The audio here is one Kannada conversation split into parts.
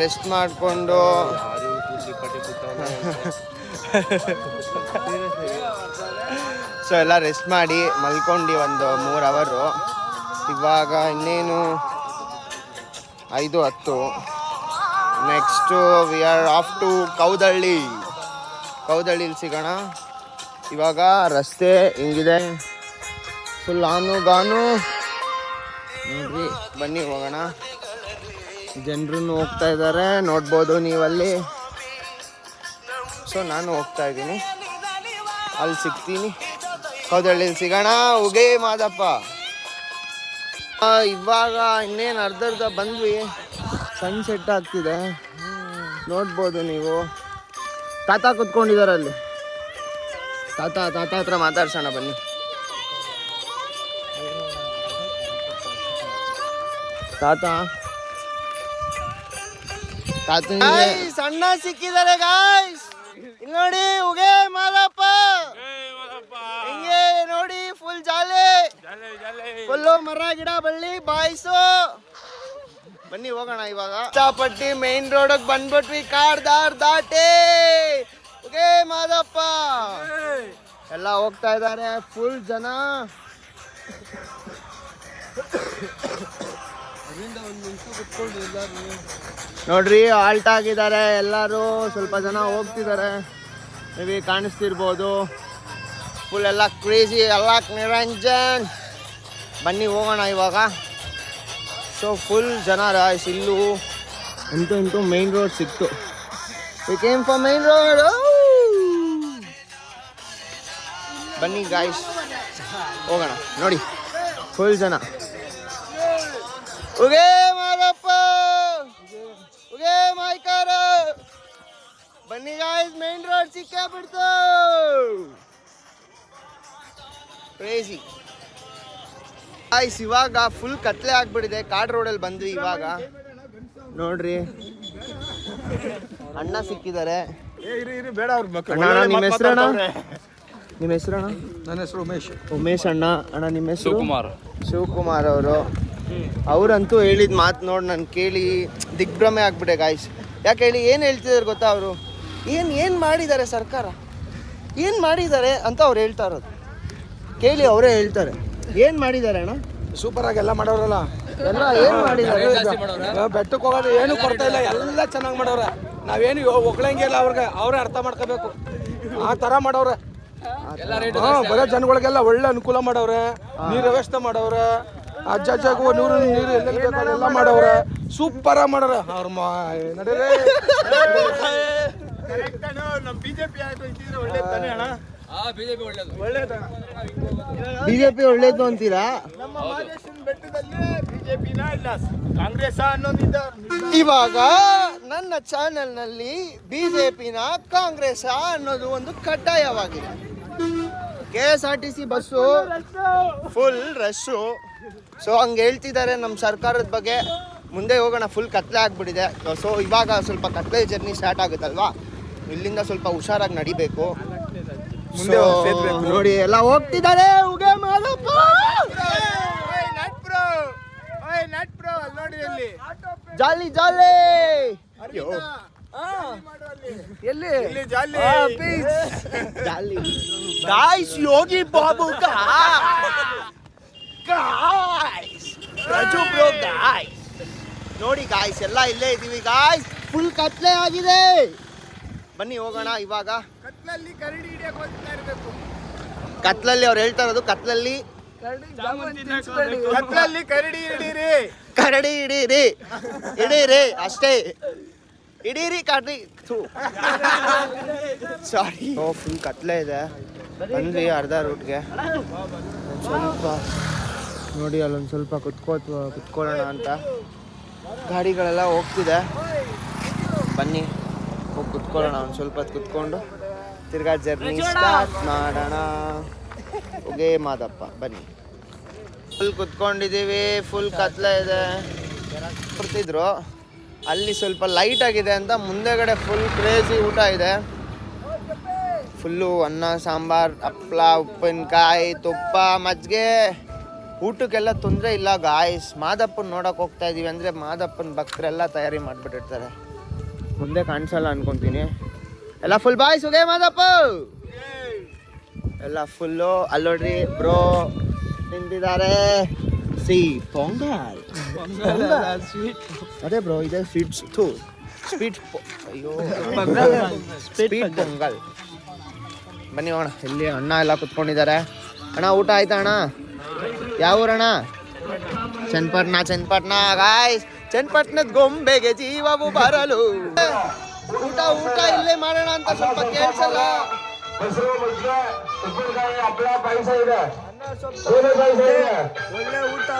ರೆಸ್ಟ್ ಮಾಡಿಕೊಂಡು ಸೊ ಎಲ್ಲ ರೆಸ್ಟ್ ಮಾಡಿ ಮಲ್ಕೊಂಡು ಒಂದು 3 ಅವರು. ಇವಾಗ ಇನ್ನೇನು 5:10. Next we are off to ಕೌದಳ್ಳಿಲಿ ಸಿಗೋಣ. ಇವಾಗ ರಸ್ತೆ ಹಿಂಗಿದೆ, ಫುಲ್ ಗಾನು ನೋಡ್ರಿ. ಬನ್ನಿ ಹೋಗೋಣ. ಜನರು ಹೋಗ್ತಾ ಇದ್ದಾರೆ, ನೋಡ್ಬೋದು ನೀವಲ್ಲಿ. ಸೊ ನಾನು ಹೋಗ್ತಾ ಇದ್ದೀನಿ, ಅಲ್ಲಿ ಸಿಗ್ತೀನಿ. ಕೌದಳ್ಳಿಲಿ ಸಿಗೋಣ. ಉಗೇ ಮಾದಪ್ಪ. ಇವಾಗ ಇನ್ನೇನು ಅರ್ಧ ಬಂದ್ವಿ. ಸನ್ಸೆಟ್ ಆಗ್ತಿದೆ, ನೋಡ್ಬೋದು ನೀವು. ತಾತ ಕುತ್ಕೊಂಡಿದ್ದಾರೆ ಅಲ್ಲಿ. ತಾತ ಹತ್ರ ಮಾತಾಡ್ಸೋಣ ಬನ್ನಿ. ತಾತ ಸಣ್ಣ ಸಿಕ್ಕಿದ್ದಾರೆ ಗಾಯ್ಸ್. ನೋಡಿ ಉಗೇ ಮಾದಪ್ಪ ಹಿಂಗೆ ನೋಡಿ, ಫುಲ್ ಜಾಲಿ, ಫುಲ್ಲು ಮರ ಗಿಡ ಬಳ್ಳಿ ಬಾಯ್ಸು. ಬನ್ನಿ ಹೋಗೋಣ. ಇವಾಗ ಚಾಪಟ್ಟಿ ಮೇನ್ ರೋಡ್ ಬಂದ್ಬಿಟ್ವಿ, ಕಾಡ್ದಾರ್ ದಾಟಿ. ಉಗೇ ಮಾದಪ್ಪ ಎಲ್ಲ ಹೋಗ್ತಾ ಇದ್ದಾರೆ, ಫುಲ್ ಜನ. ನೋಡ್ರಿ ಆಲ್ಟ್ ಆಗಿದ್ದಾರೆ ಎಲ್ಲರೂ, ಸ್ವಲ್ಪ ಜನ ಹೋಗ್ತಿದ್ದಾರೆ. ನೀವೇ ಕಾಣಿಸ್ತಿರ್ಬೋದು, ಫುಲ್ ಎಲ್ಲ ಕ್ರೇಜಿ, ಎಲ್ಲ ನಿರಂಜನ್. ಬನ್ನಿ ಹೋಗೋಣ ಇವಾಗ. ಸೊ ಫುಲ್ ಜನ ರಾಯ್ಸ್. ಇಲ್ಲೂ ಇಂಟು ಮೇನ್ ರೋಡ್ ಸಿಕ್ತು. We came for main road. ಬನ್ನಿ ಗಾಯ್ಸ್ ಹೋಗೋಣ. ನೋಡಿ ಫುಲ್ ಜನ. ಉಗೇ ಮಾದಪ್ಪ, ಉಗೇ ಮಾಯ್ಕಾರ. ಬನ್ನಿ ಗಾಯ್ಸ್, ಮೇನ್ ರೋಡ್ ಸಿಕ್ಕೇ ಬಿಡ್ತು. Crazy guys. ಇವಾಗ ಫುಲ್ ಕತ್ಲೆ ಆಗ್ಬಿಟ್ಟಿದೆ, ಕಾಡ್ ರೋಡಲ್ಲಿ ಬಂದ್ವಿ ಇವಾಗ. ನೋಡ್ರಿ ಅಣ್ಣ ಸಿಕ್ಕಿದ್ದಾರೆ. ನಿಮ್ಮ ಹೆಸರಣ್ಣ? ನಿಮ್ಮ ಹೆಸರಣ್ಣ? ನನ್ನ ಹೆಸರು ಉಮೇಶ್ ಅಣ್ಣ. ಅಣ್ಣ ನಿಮ್ಮ ಹೆಸರು? ಶಿವಕುಮಾರ್ ಅವರು. ಅವರಂತೂ ಹೇಳಿದ ಮಾತು ನೋಡಿ ನಾನು ಕೇಳಿ ದಿಗ್ಭ್ರಮೆ ಆಗ್ಬಿಟ್ಟೆ ಗಾಯ್ಸ್. ಯಾಕೆ ಹೇಳಿ, ಏನು ಹೇಳ್ತಿದ್ದಾರೆ ಗೊತ್ತಾ ಅವರು? ಏನು ಮಾಡಿದ್ದಾರೆ ಸರ್ಕಾರ, ಏನು ಮಾಡಿದ್ದಾರೆ ಅಂತ ಅವ್ರು ಹೇಳ್ತಾ ಇರೋದು. ಕೇಳಿ, ಅವರೇ ಹೇಳ್ತಾರೆ ಏನು ಮಾಡಿದ್ದಾರೆ ಅಣ್ಣ. ಸೂಪರ್ ಆಗಿ ಎಲ್ಲ ಮಾಡೋರಲ್ಲ, ಎಲ್ಲ ಏನು ಮಾಡಿದ್ದಾರೆ. ಬೆಟ್ಟಕ್ಕೆ ಹೋಗೋದು ಏನು ಕೊಡ್ತಾ ಇಲ್ಲ, ಎಲ್ಲ ಚೆನ್ನಾಗಿ ಮಾಡವ್ರೆ. ನಾವೇನು ಒಗ್ಳಂಗಿಲ್ಲ ಅವ್ರಿಗೆ, ಅವರೇ ಅರ್ಥ ಮಾಡ್ಕೋಬೇಕು. ಆ ಥರ ಮಾಡವ್ರೆ. ಬರೋ ಜನಗಳಿಗೆಲ್ಲ ಒಳ್ಳೆ ಅನುಕೂಲ ಮಾಡವ್ರೆ, ನೀರು ವ್ಯವಸ್ಥೆ ಮಾಡವ್ರೆ, ಅಜ್ಜಾಗೂ ನೀರು ಎಲ್ಲ ಮಾಡವ್ರೆ. ಸೂಪರ್ ಆಗಿ ಮಾಡವ್ರೆ ಅವ್ರ ನಡೀರಿ. ಬಿಜೆಪಿ ಒಳ್ಳೇದು ಅಂತೀರಾ? ಇವಾಗ ನನ್ನ ಚಾನೆಲ್ ನಲ್ಲಿ ಬಿಜೆಪಿನ ಕಾಂಗ್ರೆಸ್ ಅನ್ನೋದು ಒಂದು ಕಡ್ಡಾಯವಾಗಿದೆ. KSRTC bus full rush. So ಹಂಗೆ ಹೇಳ್ತಿದ್ದಾರೆ ನಮ್ಮ ಸರ್ಕಾರದ ಬಗ್ಗೆ. ಮುಂದೆ ಹೋಗೋಣ, ಫುಲ್ ಕತ್ಲೆ ಆಗ್ಬಿಟ್ಟಿದೆ. ಸೊ ಇವಾಗ ಸ್ವಲ್ಪ ಕತ್ಲೆ ಜರ್ನಿ ಸ್ಟಾರ್ಟ್ ಆಗುತ್ತಲ್ವಾ, ಇಲ್ಲಿಂದ ಸ್ವಲ್ಪ ಹುಷಾರಾಗಿ ನಡಿಬೇಕು. ನೋಡಿ ಎಲ್ಲ ಹೋಗ್ತಿದ್ದಾರೆ. ಉಗೇ ಮಾದಪ್ಪ ಜಾಲಿ ಜಾಲಿ. ಎಲ್ಲಿ jolly guys, Yogi Babu guys, Raju bro guys. ನೋಡಿ ಗಾಯ್ಸ್, ಎಲ್ಲ ಇಲ್ಲೇ ಇದೀವಿ ಗಾಯ್ಸ್. ಫುಲ್ ಕತ್ಲೆ ಆಗಿದೆ. ಬನ್ನಿ ಹೋಗೋಣ ಇವಾಗ. ಕತ್ಲಲ್ಲಿ ಕರಡಿ ಹಿಡಿಯಕ್ಕೆ ಹೋಗ್ತಾ ಇರಬೇಕು. ಕತ್ಲಲ್ಲಿ ಅವ್ರು ಹೇಳ್ತಾ ಇರೋದು, ಕತ್ಲಲ್ಲಿ ಕರಡಿ ಹಿಡೀರಿ, ಕರಡಿ ಹಿಡೀರಿ, ಹಿಡೀರಿ ಅಷ್ಟೇ, ಹಿಡೀರಿ ಕರಡಿ. ಸಾರಿ. ಫುಲ್ ಕತ್ಲೆ ಇದೆ. ಬಂದ್ವಿ ಅರ್ಧ ರೂಟ್ಗೆ. ಸ್ವಲ್ಪ ನೋಡಿ ಅಲ್ಲೊಂದು ಸ್ವಲ್ಪ ಕುತ್ಕೊಳ್ಳೋಣ ಅಂತ ಗಾಡಿಗಳೆಲ್ಲ ಹೋಗ್ತಿದೆ. ಬನ್ನಿ ಹೋಗಿ ಕುತ್ಕೊಳ್ಳೋಣ, ಒಂದು ಸ್ವಲ್ಪ ಹೊತ್ತು ಕುತ್ಕೊಂಡು ತಿರ್ಗಾ ಜರ್ನಿ ಸ್ಟಾರ್ಟ್ ಮಾಡೋಣ. ಉಗೇ ಮಾದಪ್ಪ ಬನ್ನಿ. ಫುಲ್ ಕುತ್ಕೊಂಡಿದ್ದೀವಿ, ಫುಲ್ ಕತ್ಲೆ ಇದೆ. ಬರ್ತಿದ್ರು ಅಲ್ಲಿ ಸ್ವಲ್ಪ ಲೈಟ್ ಆಗಿದೆ ಅಂತ ಮುಂದೆಗಡೆ ಫುಲ್ ಕ್ರೇಜಿ ಊಟ ಇದೆ. ಫುಲ್ಲು ಅನ್ನ ಸಾಂಬಾರ್, ಹಪ್ಪಳ, ಉಪ್ಪಿನಕಾಯಿ, ತುಪ್ಪ, ಮಜ್ಜಿಗೆ. ಊಟಕ್ಕೆಲ್ಲ ತೊಂದರೆ ಇಲ್ಲ ಗಾಯ್ಸ್. ಮಾದಪ್ಪನ ನೋಡೋಕೆ ಹೋಗ್ತಾ ಇದೀವಿ ಅಂದರೆ ಮಾದಪ್ಪನ ಭಕ್ತರೆಲ್ಲ ತಯಾರಿ ಮಾಡಿಬಿಟ್ಟಿರ್ತಾರೆ. ಮುಂದೆ ಕಾಣಿಸಲ್ಲ ಅನ್ಕೊಂತೀನಿ. ಎಲ್ಲ ಫುಲ್ ಬಾಯ್ಸ್ ಉಗೇ ಮಾದಪ್ಪ ಎಲ್ಲ ಫುಲ್ಲು. ಅಲ್ಲಿ ನೋಡ್ರಿ ಬ್ರೋ ತಿಂತಿದ್ದಾರೆ ಪೊಂಗಲ್. ಅದೇ ಬ್ರೋ ಇದೆ ಸ್ವೀಟ್ಸ್ ಸ್ವೀಟ್ ಅಯ್ಯೋ ಸ್ವೀಟ್ ಪೊಂಗಲ್. ಬನ್ನಿ ಹೋಗೋಣ. ಇಲ್ಲಿ ಅಣ್ಣ ಎಲ್ಲ ಕುತ್ಕೊಂಡಿದ್ದಾರೆ. ಅಣ್ಣ ಊಟ ಆಯ್ತಾ ಅಣ್ಣ? ಯಾವ ಊರಣ್ಣ? ಚನ್ನಪಟ್ಟಣ ಗಾಯ್ಸ್. ಚನ್ನಪಟ್ಟಣದ ಗೊಂಬೆಗೆ ಜೀವವು ಬರಲು. ಊಟ ಇಲ್ಲೇ ಮಾಡೋಣ ಅಂತ ಸ್ವಲ್ಪ ಕೇಳಿಸಲ್ಲ. ಒಳ್ಳೆ ಊಟ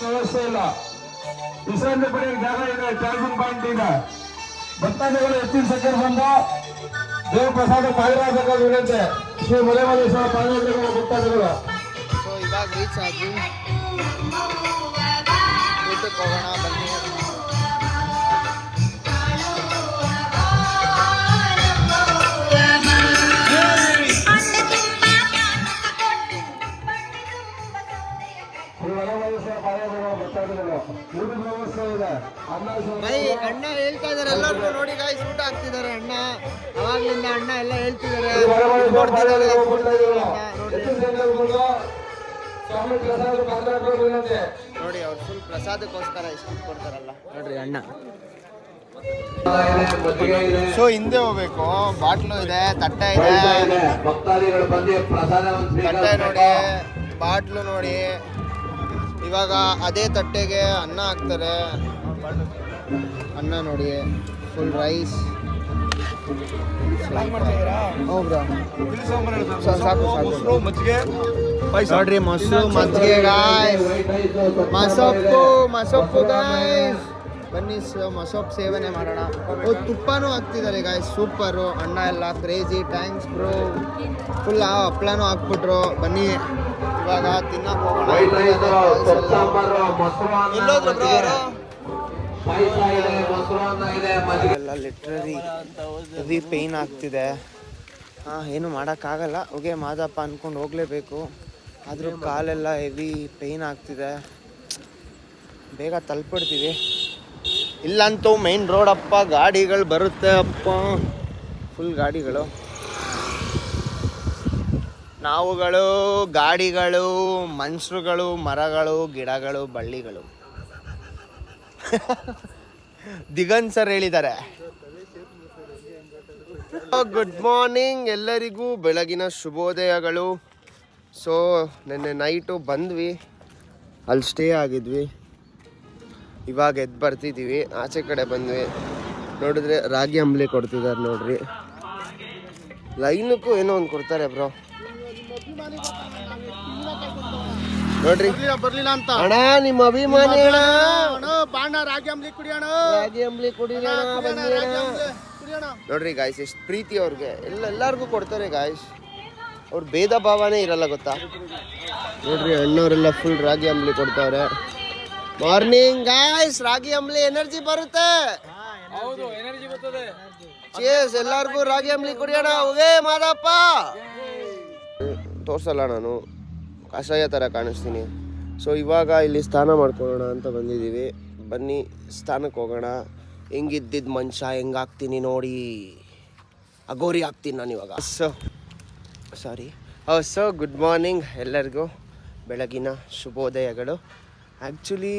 ವ್ಯವಸ್ಥೆ ಇಲ್ಲ. ವಿಶ್ರಾಂತಿ ಪಡೆಯಲು ಜಾಗ ಇದೆ, ಚಾರ್ಜಿಂಗ್ ಪಾಯಿಂಟ್ ಇದೆ. ಭಕ್ತಾದಿಗಳು ಹೆಚ್ಚಿನ ಸಂಖ್ಯೆ ಬಂದು ದೇವ ಪ್ರಸಾದ ಪಾಲ್ಗೊಳ್ಳಬೇಕಾದ ವಿನಂತಿ. ಶ್ರೀ ಮಲೆಮಹದೇಶ್ವರ ಪಾಲ್ಗೊಳ್ಳಬೇಕಾದ ಭಕ್ತಾದಿಗಳು. ಸೊ ಇವಾಗ ರೀಚ್ ಆದ್ವಿ, ಊಟಕ್ಕೆ ಹೋಗೋಣ ಬನ್ನಿ. ಅಣ್ಣ ಹೇಳ್ತಾ ಇದಾರೆ ಎಲ್ಲರೂ ನೋಡಿ ಗಾಯ್ಸ್, ಊಟ ಹಾಕ್ತಿದ್ದಾರೆ ಅಣ್ಣ. ಅವಾಗ್ಲಿಂದ ಅಣ್ಣ ಎಲ್ಲ ಹೇಳ್ತಿದ್ದಾರೆ ನೋಡಿ. ಅವ್ರು ಫುಲ್ ಪ್ರಸಾದಕ್ಕೋಸ್ಕರ ಎಷ್ಟು ಕೊಡ್ತಾರಲ್ಲ ನೋಡ್ರಿ ಅಣ್ಣ. ಸೊ ಹಿಂದೆ ಹೋಗ್ಬೇಕು. ಬಾಟ್ಲು ಇದೆ, ತಟ್ಟೆ ಇದೆ, ತಟ್ಟೆ ನೋಡಿ, ಬಾಟ್ಲು ನೋಡಿ. ಇವಾಗ ಅದೇ ತಟ್ಟೆಗೆ ಅನ್ನ ಹಾಕ್ತಾರೆ. ಅನ್ನ ನೋಡಿ, ಫುಲ್ ರೈಸ್. ನೋಡ್ರಿ ಮೊಸರು, ಮಜ್ಜಿಗೆ ಗಾಯ್ಸ್, ಮಸೊಪ್ಪು ಗಾಯ್ಸ್. ಬನ್ನಿ ಮಸೊಪ್ಪು ಸೇವನೆ ಮಾಡೋಣ. ತುಪ್ಪನೂ ಹಾಕ್ತಿದ್ದಾರೆ ಗಾಯ್ಸ್, ಸೂಪರು. ಅಣ್ಣ ಎಲ್ಲ ಕ್ರೇಜಿ. Thanks bro. ಫುಲ್ ಹಪ್ಳನೂ ಹಾಕ್ಬಿಟ್ರು. ಬನ್ನಿ ಇವಾಗ ತಿನ್ನಕ್ಕೆ ಹೋಗೋಣ. ಎಲ್ಲೋದ್ರು ಬ್ರೋ ಅವರು? ಎಲ್ಲ ಲಿಟ್ರರಿ ಹೆವಿ ಪೇಯ್ನ್ ಆಗ್ತಿದೆ. ಏನು ಮಾಡೋಕ್ಕಾಗಲ್ಲ. ಹೋಗಿ ಮಾದಪ್ಪ ಅಂದ್ಕೊಂಡು ಹೋಗಲೇಬೇಕು. ಆದರೂ ಕಾಲೆಲ್ಲ ಹೆವಿ ಪೇಯ್ನ್ ಆಗ್ತಿದೆ. ಬೇಗ ತಲುಪಿಡ್ತೀವಿ. ಇಲ್ಲಂತೂ ಮೈನ್ ರೋಡ್ ಅಪ್ಪ, ಗಾಡಿಗಳು ಬರುತ್ತೆ ಅಪ್ಪ, ಫುಲ್ ಗಾಡಿಗಳು. ನಾವುಗಳು, ಗಾಡಿಗಳು, ಮನುಷ್ಯರುಗಳು, ಮರಗಳು, ಗಿಡಗಳು, ಬಳ್ಳಿಗಳು. ದಿಗಂತ್ ಸರ್ ಹೇಳಿದ್ದಾರೆ. ಗುಡ್ ಮಾರ್ನಿಂಗ್ ಎಲ್ಲರಿಗೂ, ಬೆಳಗಿನ ಶುಭೋದಯಗಳು. ಸೊ ನೆನ್ನೆ ನೈಟು ಬಂದ್ವಿ, ಅಲ್ಲಿ ಸ್ಟೇ ಆಗಿದ್ವಿ. ಇವಾಗ ಎದ್ದು ಬರ್ತಿದ್ದೀವಿ, ಆಚೆ ಕಡೆ ಬಂದ್ವಿ. ನೋಡಿದ್ರೆ ರಾಗಿ ಅಂಬ್ಲಿ ಕೊಡ್ತಿದ್ದಾರೆ ನೋಡ್ರಿ. ಲೈನಕ್ಕೂ ಏನೋ ಒಂದು ಕೊಡ್ತಾರೆ ಬ್ರೋ ನೋಡ್ರಿ. ಬರ್ಲಿಲ್ಲ ಅಂತ ಅಣ್ಣ, ನಿಮ್ಮ ಅಭಿಮಾನಿ ಅಣ್ಣ. ರಾಗಿ ಅಂಬ್ಲಿ ಕುಡಿಯೋಣ, ರಾಗಿ ಅಂಬ್ಲಿ ಕುಡಿಯೋಣ ನೋಡ್ರಿ ಗಾಯ್ಸ್. ಎಷ್ಟು ಪ್ರೀತಿ ಅವ್ರಿಗೆ, ಎಲ್ಲರಿಗೂ ಕೊಡ್ತಾರೆ ಗಾಯ್ಸ್. ಅವ್ರ ಭೇದ ಭಾವನೆ ಇರಲ್ಲ ಗೊತ್ತಾ. ನೋಡ್ರಿ ಅಣ್ಣವರೆಲ್ಲ ಫುಲ್ ರಾಗಿ ಅಂಬ್ಲಿ ಕೊಡ್ತಾವ್ರೆ. ಮಾರ್ನಿಂಗ್ ಗಾಯ್ಸ್, ರಾಗಿ ಅಂಬ್ಲಿ ಎನರ್ಜಿ ಬರುತ್ತೆ. ಚೀರ್ಸ್ ಎಲ್ಲರಿಗೂ ರಾಗಿ ಅಂಬ್ಲಿ ಕುಡಿಯೋಣ. ಹೋಗೇ ಮಾದಪ್ಪ. ತೋರ್ಸಲ್ಲ, ನಾನು ಕಷಾಯ ಥರ ಕಾಣಿಸ್ತೀನಿ. ಸೊ ಇವಾಗ ಇಲ್ಲಿ ಸ್ನಾನ ಮಾಡ್ಕೊಳ್ಳೋಣ ಅಂತ ಬಂದಿದ್ದೀವಿ. ಬನ್ನಿ ಸ್ನಾನಕ್ಕೆ ಹೋಗೋಣ. ಹೆಂಗಿದ್ದಿದ್ದು ಮನುಷ್ಯ ಹೆಂಗಾಗ್ತೀನಿ ನೋಡಿ, ಅಗೋರಿ ಆಗ್ತೀನಿ ನಾನು ಇವಾಗ. ಸೊ ಗುಡ್ ಮಾರ್ನಿಂಗ್ ಎಲ್ಲರಿಗೂ, ಬೆಳಗಿನ ಶುಭೋದಯಗಳು. ಆ್ಯಕ್ಚುಲಿ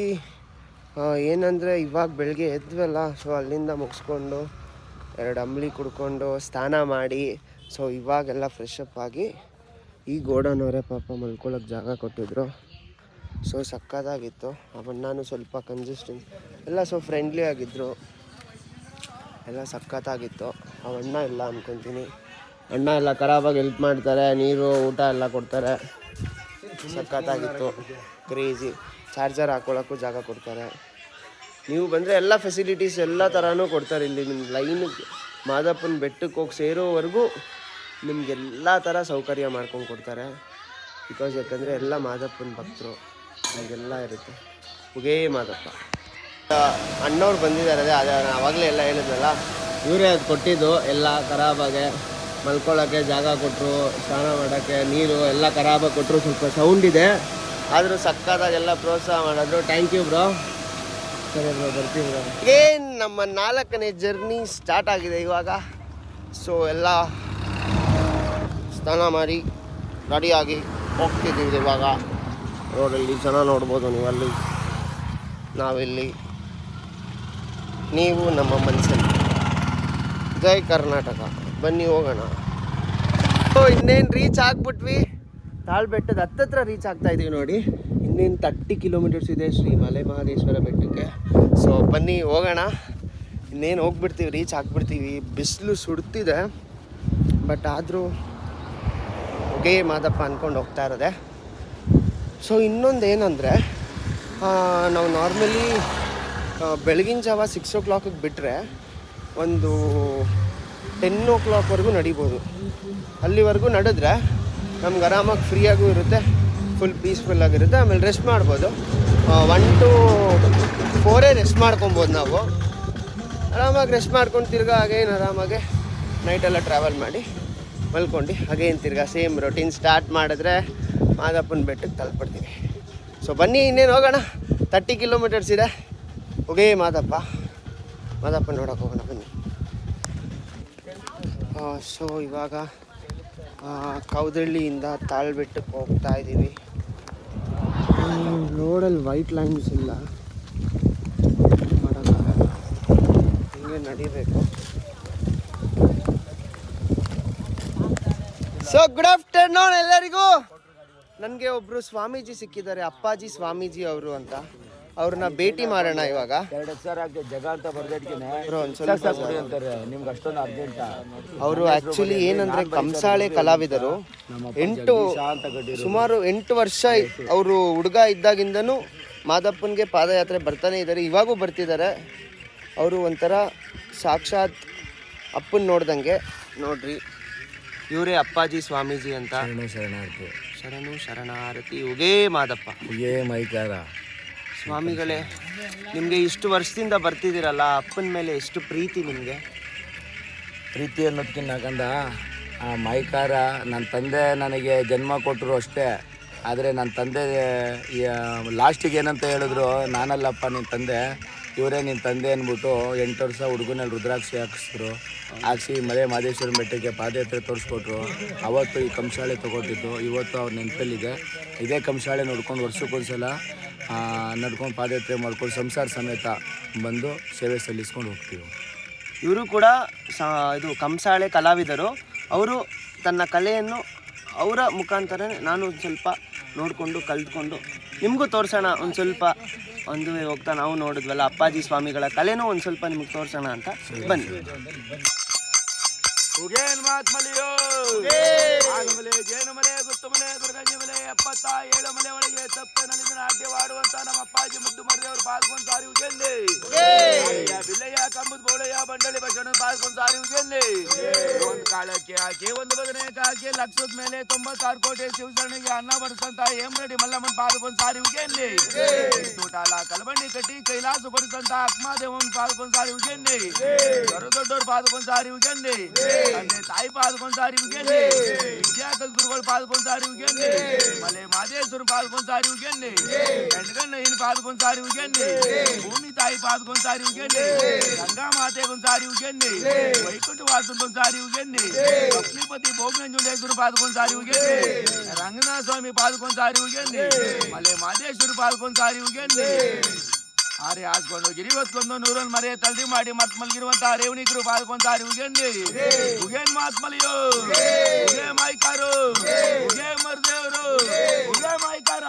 ಏನಂದರೆ ಇವಾಗ ಬೆಳಗ್ಗೆ ಎದ್ವಲ್ಲ, ಸೊ ಅಲ್ಲಿಂದ ಮುಗಿಸ್ಕೊಂಡು 2 ಅಂಬ್ಲಿ ಕುಡ್ಕೊಂಡು ಸ್ನಾನ ಮಾಡಿ, ಸೊ ಇವಾಗೆಲ್ಲ ಫ್ರೆಶ್ ಅಪ್ ಆಗಿ ಈ ಗೋಡನವರೇ ಪಾಪ ಮಲ್ಕೊಳ್ಳೋಕೆ ಜಾಗ ಕೊಟ್ಟಿದ್ರು. ಸೊ ಸಕ್ಕತ್ತಾಗಿತ್ತು. ನಾನು ಸ್ವಲ್ಪ ಕಂಜೆಸ್ಟಿಂಗ್ ಎಲ್ಲ, ಸೊ ಫ್ರೆಂಡ್ಲಿ ಆಗಿದ್ದರು, ಎಲ್ಲ ಸಕ್ಕತ್ತಾಗಿತ್ತು. ಅಣ್ಣ ಇಲ್ಲ ಅಂದ್ಕೊತೀನಿ. ಅಣ್ಣ ಎಲ್ಲ ಖರಾಬಾಗಿ ಹೆಲ್ಪ್ ಮಾಡ್ತಾರೆ, ನೀರು ಊಟ ಎಲ್ಲ ಕೊಡ್ತಾರೆ. ಸಕ್ಕತ್ತಾಗಿತ್ತು, ಕ್ರೇಜಿ. ಚಾರ್ಜರ್ ಹಾಕ್ಕೊಳ್ಳೋಕ್ಕೂ ಜಾಗ ಕೊಡ್ತಾರೆ. ನೀವು ಬಂದರೆ ಎಲ್ಲ ಫೆಸಿಲಿಟೀಸ್ ಎಲ್ಲ ಥರನೂ ಕೊಡ್ತಾರೆ ಇಲ್ಲಿ. ನಿಮ್ಮ ಲೈನ್ ಮಾದಪ್ಪನ ಬೆಟ್ಟಕ್ಕೆ ಹೋಗಿ ಸೇರೋವರೆಗೂ ನಿಮಗೆಲ್ಲ ಥರ ಸೌಕರ್ಯ ಮಾಡ್ಕೊಂಡು ಕೊಡ್ತಾರೆ. ಬಿಕಾಸ್ ಯಾಕಂದರೆ ಎಲ್ಲ ಮಾದಪ್ಪನ ಭಕ್ತರು, ನಿಮಗೆಲ್ಲ ಇರುತ್ತೆ. ಉಗೇ ಮಾದಪ್ಪ. ಅಣ್ಣವ್ರು ಬಂದಿದ್ದಾರೆ, ಅದೇ ಆವಾಗಲೇ ಎಲ್ಲ ಹೇಳಿದ್ನಲ್ಲ, ಇವರೇ ಅದು ಕೊಟ್ಟಿದ್ದು. ಎಲ್ಲ ಖರಾಬಾಗೆ ಮಲ್ಕೊಳ್ಳೋಕ್ಕೆ ಜಾಗ ಕೊಟ್ಟರು, ಸ್ನಾನ ಮಾಡೋಕ್ಕೆ ನೀರು ಎಲ್ಲ ಖರಾಬಾಗಿ ಕೊಟ್ಟರು. ಸ್ವಲ್ಪ ಸೌಂಡ್ ಇದೆ, ಆದರೂ ಸಕ್ಕತ್ತಾಗೆಲ್ಲ ಪ್ರೋತ್ಸಾಹ ಮಾಡಿದ್ರು. Thank you bro. ಸರಿ ಬ್ರೋ, ಬರ್ತೀವಿ ಬ್ರೋ. ಏನು ನಮ್ಮ 4ನೇ ಜರ್ನಿ ಸ್ಟಾರ್ಟ್ ಆಗಿದೆ ಇವಾಗ. ಸೊ ಎಲ್ಲ ಸ್ನಾನ ಮಾಡಿ ರೆಡಿಯಾಗಿ ಹೋಗ್ತಿದ್ದೀವಿ ಇವಾಗ. ರೋಡಲ್ಲಿ ಜನ ನೋಡ್ಬೋದು ನೀವು, ಅಲ್ಲಿ ನಾವಿಲ್ಲಿ, ನೀವು ನಮ್ಮ ಮನಸ್ಸಲ್ಲಿ. ಜೈ ಕರ್ನಾಟಕ. ಬನ್ನಿ ಹೋಗೋಣ. ಇನ್ನೇನು ರೀಚ್ ಆಗ್ಬಿಟ್ವಿ. ತಾಳ್ಬೆಟ್ಟದ ಹತ್ತತ್ರ ರೀಚ್ ಆಗ್ತಾ ಇದೀವಿ ನೋಡಿ. ಇನ್ನೇನು 30 ಕಿಲೋಮೀಟರ್ಸ್ ಇದೆ ಶ್ರೀ ಮಲೆ ಮಹದೇಶ್ವರ ಬೆಟ್ಟಕ್ಕೆ. ಸೊ ಬನ್ನಿ ಹೋಗೋಣ. ಇನ್ನೇನು ಹೋಗ್ಬಿಡ್ತೀವಿ, ರೀಚ್ ಆಗಿಬಿಡ್ತೀವಿ. ಬಿಸಿಲು ಸುಡ್ತಿದೆ, ಬಟ್ ಆದರೂ ಹೊಗೆ ಮಾದಪ್ಪ ಅಂದ್ಕೊಂಡು ಹೋಗ್ತಾ ಇರೋದೆ. ಸೊ ಇನ್ನೊಂದು ಏನಂದರೆ, ನಾವು ನಾರ್ಮಲಿ ಬೆಳಗಿನ ಜಾವ 6 o'clock ಬಿಟ್ಟರೆ ಒಂದು 10 o'clockವರೆಗೂ ನಡಿಬೋದು. ಅಲ್ಲಿವರೆಗೂ ನಡೆದ್ರೆ ನಮ್ಗೆ ಆರಾಮಾಗಿ ಫ್ರೀಯಾಗೂ ಇರುತ್ತೆ, ಫುಲ್ ಪೀಸ್ಫುಲ್ಲಾಗಿರುತ್ತೆ. ಆಮೇಲೆ ರೆಸ್ಟ್ ಮಾಡ್ಬೋದು. 1 to 4 ರೆಸ್ಟ್ ಮಾಡ್ಕೊಬೋದು ನಾವು. ಆರಾಮಾಗಿ ರೆಸ್ಟ್ ಮಾಡ್ಕೊಂಡು ತಿರ್ಗಾ ಅಗೇನ್ ಆರಾಮಾಗೆ ನೈಟೆಲ್ಲ ಟ್ರಾವೆಲ್ ಮಾಡಿ ಮಲ್ಕೊಂಡು ಅಗೇನ್ ತಿರ್ಗಾ ಸೇಮ್ ರೊಟೀನ್ ಸ್ಟಾರ್ಟ್ ಮಾಡಿದ್ರೆ ಮಾದಪ್ಪನ ಬೆಟ್ಟಕ್ಕೆ ತಲುಪಿಡ್ತೀವಿ. ಸೊ ಬನ್ನಿ ಇನ್ನೇನು ಹೋಗೋಣ. 30 ಕಿಲೋಮೀಟರ್ಸ್ ಇದೆ. ಹೊಗೆ ಮಾದಪ್ಪ ನೋಡೋಕೆ ಹೋಗೋಣ ಬನ್ನಿ. ಸೊ ಇವಾಗ ಕೌದಳ್ಳಿಯಿಂದ ತಾಳ್ಬೆಟ್ಟಕ್ಕೆ ಹೋಗ್ತಾ ಇದ್ದೀವಿ. ರೋಡಲ್ಲಿ ವೈಟ್ ಲೈನ್ಸ್ ಇಲ್ಲ, ಮಾಡೋಕ್ಕಾಗಲ್ಲ, ಹಿಂಗೆ ನಡಿಬೇಕು. ಸೊ ಗುಡ್ ಆಫ್ಟರ್ನೂನ್ ಎಲ್ಲರಿಗೂ. ನನಗೆ ಒಬ್ಬರು ಸ್ವಾಮೀಜಿ ಸಿಕ್ಕಿದ್ದಾರೆ, ಅಪ್ಪಾಜಿ ಸ್ವಾಮೀಜಿ ಅವರು ಅಂತ. ಅವ್ರನ್ನ ಭೇಟಿ ಮಾಡೋಣ ಇವಾಗ. ಅವರು ಆ್ಯಕ್ಚುಲಿ ಏನಂದರೆ ಕಂಸಾಳೆ ಕಲಾವಿದರು. ಸುಮಾರು 8 ವರ್ಷ ಅವರು ಹುಡುಗ ಇದ್ದಾಗಿಂದನೂ ಮಾದಪ್ಪನಿಗೆ ಪಾದಯಾತ್ರೆ ಬರ್ತಾನೆ ಇದ್ದಾರೆ, ಇವಾಗೂ ಬರ್ತಿದ್ದಾರೆ. ಅವರು ಒಂಥರ ಸಾಕ್ಷಾತ್ ಅಪ್ಪನ ನೋಡ್ದಂಗೆ ನೋಡ್ರಿ. ಇವರೇ ಅಪ್ಪಾಜಿ ಸ್ವಾಮೀಜಿ ಅಂತ. ಶರಣು ಶರಣಾರತಿ. ಉಗೇ ಮಾದಪ್ಪ, ಉಗೇ ಮೈಕಾರ. ಸ್ವಾಮಿಗಳೇ, ನಿಮಗೆ ಇಷ್ಟು ವರ್ಷದಿಂದ ಬರ್ತಿದ್ದೀರಲ್ಲ, ಅಪ್ಪನ ಮೇಲೆ ಎಷ್ಟು ಪ್ರೀತಿ ನಿಮಗೆ? ಪ್ರೀತಿ ಅನ್ನೋದಕ್ಕಿಂತ ಕಂದ ಆ ಮೈಕಾರ ನನ್ನ ತಂದೆ ನನಗೆ ಜನ್ಮ ಕೊಟ್ಟರು ಅಷ್ಟೇ. ಆದರೆ ನನ್ನ ತಂದೆ ಲಾಸ್ಟಿಗೆ ಏನಂತ ಹೇಳಿದ್ರು, ನಾನಲ್ಲಪ್ಪ ನಿನ್ನ ತಂದೆ, ಇವರೇ ನಿನ್ನ ತಂದೆ ಅಂದ್ಬಿಟ್ಟು 8 ವರ್ಷ ಹುಡುಗನಲ್ಲಿ ರುದ್ರಾಕ್ಷಿ ಹಾಕ್ಸಿ ಮಲೆ ಮಹದೇಶ್ವರ ಬೆಟ್ಟಕ್ಕೆ ಪಾದಯಾತ್ರೆ ತೋರಿಸ್ಕೊಟ್ರು. ಅವತ್ತು ಈ ಕಂಸಾಳೆ ತೊಗೊಟ್ಟಿದ್ದು ಇವತ್ತು ಅವ್ರ ನೆನಪಲ್ಲಿದೆ. ಇದೇ ಕಂಸಾಳೆ ನೋಡ್ಕೊಂಡು ವರ್ಷಕ್ಕೊಂದ್ಸಲ ನಡ್ಕೊಂಡು ಪಾದಯಾತ್ರೆ ಮಾಡ್ಕೊಂಡು ಸಂಸಾರ ಸಮೇತ ಬಂದು ಸೇವೆ ಸಲ್ಲಿಸ್ಕೊಂಡು ಹೋಗ್ತೀವಿ. ಇವರು ಕೂಡ ಇದು ಕಂಸಾಳೆ ಕಲಾವಿದರು. ಅವರು ತನ್ನ ಕಲೆಯನ್ನು ಅವರ ಮುಖಾಂತರ ನಾನು ಒಂದು ಸ್ವಲ್ಪ ನೋಡಿಕೊಂಡು ಕಲಿತ್ಕೊಂಡು ನಿಮಗೂ ತೋರಿಸೋಣ. ಒಂದು ಸ್ವಲ್ಪ ಒಂದು ಹೋಗ್ತಾ ನಾವು ನೋಡಿದ್ವಲ್ಲ ಅಪ್ಪಾಜಿ ಸ್ವಾಮಿಗಳ ಕಲೆನೂ ಒಂದು ಸ್ವಲ್ಪ ನಿಮಗೆ ತೋರಿಸೋಣ ಅಂತ ಬನ್ನಿ. ಮಹಾತ್ಮಲಿಯೋ ಆನಮಲೆ ಜೇನುಮಲೆ ಗುತ್ತಮಲೆ ದುರ್ಗಂಜಿಮಲೆ 77 ಮಲೆ ಒಳಗೆ ತಪ್ಪನಲ್ಲಿ ನಾಟ್ಯವಾಡುವಂತ ನಮ್ಮ ಅಪ್ಪಾಜಿ ಮುದ್ದು ಮರಿಯವರು ಪಾಲ್ಗೊಂಡು ಸಾರಿ ಉಗೆಲ್ಲಿ ಬಿಲ್ಲಯ್ಯ ಕಂಬುದ್ ಬೋಳಯ್ಯ ಬಂಡಳಿ ಬಸಣ್ಣ ಪಾಲ್ಗೊಂಡು ಸಾರಿ ಉಗೆಲ್ಲಿ. ಒಂದು ಕಾಳಕ್ಕೆ ಹಾಕಿ ಒಂದು ಬದನೆಗೆ ಹಾಕಿ ಲಕ್ಷದ ಮೇಲೆ 96 ಕೋಟಿ ಶಿವಶರಣಿಗೆ ಅನ್ನ ಬಡಿಸಂತ ಹೇಮರೆಡ್ಡಿ ಮಲ್ಲಮ್ಮನ ಪಾಲ್ಗೊಂಡು ಸಾರಿ ಉಗೆಲ್ಲಿ. ತೂಟಾಲ ಕಲಬಂಡಿ ಕಟ್ಟಿ ಕೈಲಾಸ ಬಡಿಸಂತ ಅಕ್ಮಾದೇವನ್ ಪಾಲ್ಗೊಂಡು ಸಾರಿ ಉಗೆಲ್ಲಿ. ದೊಡ್ಡವ್ರು ಪಾಲ್ಗೊಂಡು ಸಾರಿ ಉಗೆಲ್ಲಿ. ತಂದೆ ತಾಯಿ ಪಾಲ್ಗೊಂಡು ಸಾರಿ ಉಗೆಲ್ಲಿ. ವಿದ್ಯಾಕಲ್ ಗುರುಗಳು ಪಾಲ್ಗೊಂಡು ಸಾರಿ ಉಗೆಲ್ಲಿ. ಮಲೆ ಮಹದೇಶ್ವರ ಪಾಲ್ಗೊಂಡು ಸಾರಿ ಉಗೆಲ್ಲಿ. ಹೆಣ್ಗಣ್ಣ ಇನ್ ಪಾಲ್ಗೊಂಡು ಸಾರಿ ಉಗೆಲ್ಲಿ. ಭೂಮಿ ತಾಯಿ ಪಾಲ್ಗೊಂಡು ಸಾರಿ ಉಗೆಲ್ಲಿ. ಗಂಗಾ ಮಾತೆಗೊಂದು ಸಾರಿ ಉಗೆಲ್ಲಿ. ವೈಕುಂಠ ವಾಸಂಗೊಂದು ಸಾರಿ ಉಗೆಲ್ಲಿ. ಲಕ್ಷ್ಮೀಪತಿ ಭೋಗನಂಜುಂಡೇಶ್ವರ ಪಾಲ್ಗೊಂಡು ಸಾರಿ ಉಗೆಲ್ಲಿ. ರಂಗನಾಥ ಸ್ವಾಮಿ ಪಾಲ್ಗೊಂಡು ಸಾರಿ ಉಗೆಲ್ಲಿ. ಮಲೆ ಮಹದೇಶ್ವರ ಪಾಲ್ಗೊಂಡು ಸಾರಿ ಉಗೆಲ್ಲಿ. ಆರೆ ಹಾಸ್ಕೊಂಡು ಗಿರಿವತ್ಕೊಂದು 100 ಮರೆ ತಲ್ದಿ ಮಾಡಿ ಮತ್ ಮಲ್ಗಿರುವಂತ ರೇವಣಿಗರು ಪಾಲ್ಗೊಂಡು ಸಾರಿ ಉಗೆಂದಿ. ಉಗೇನ್ ಮಾತ್ಮಲಿಯೋ ಉಗೇ ಮಾಯ್ಕಾರು ಉಗೇ ಮರ್ದೇವರು ಉಗೇ ಮಾಯ್ಕಾರ.